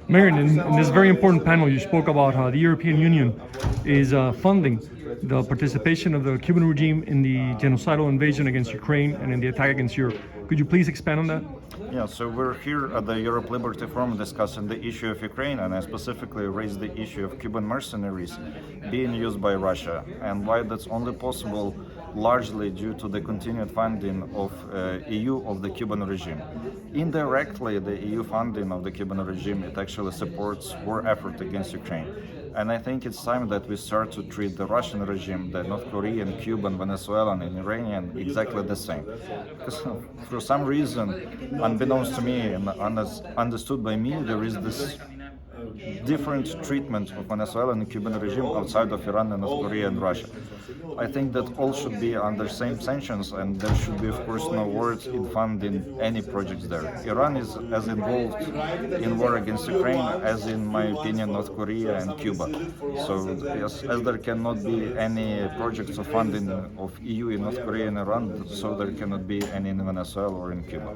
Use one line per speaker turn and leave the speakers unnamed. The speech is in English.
Maryan, in this very important panel, you spoke about how the European Union is funding the participation of the Cuban regime in the genocidal invasion against Ukraine and in the attack against Europe. Could you please expand on that?
Yeah, so we're here at the Europe Liberty Forum discussing the issue of Ukraine, and I specifically raised the issue of Cuban mercenaries being used by Russia, and why that's only possible largely due to the continued funding of EU of the Cuban regime. Indirectly, the EU funding of the Cuban regime, it actually supports war effort against Ukraine. And I think it's time that we start to treat the Russian regime, the North Korean, Cuban, Venezuelan, and Iranian exactly the same. Because for some reason, unbeknownst to me and understood by me, there is this different treatment of Venezuelan and Cuban regime outside of Iran and North Korea and Russia. I think that all should be under same sanctions, and there should be, of course, no words in funding any projects there. Iran is as involved in war against Ukraine as, in my opinion, North Korea and Cuba. So yes, as there cannot be any projects of funding of EU in North Korea and Iran, so there cannot be any in Venezuela or in Cuba.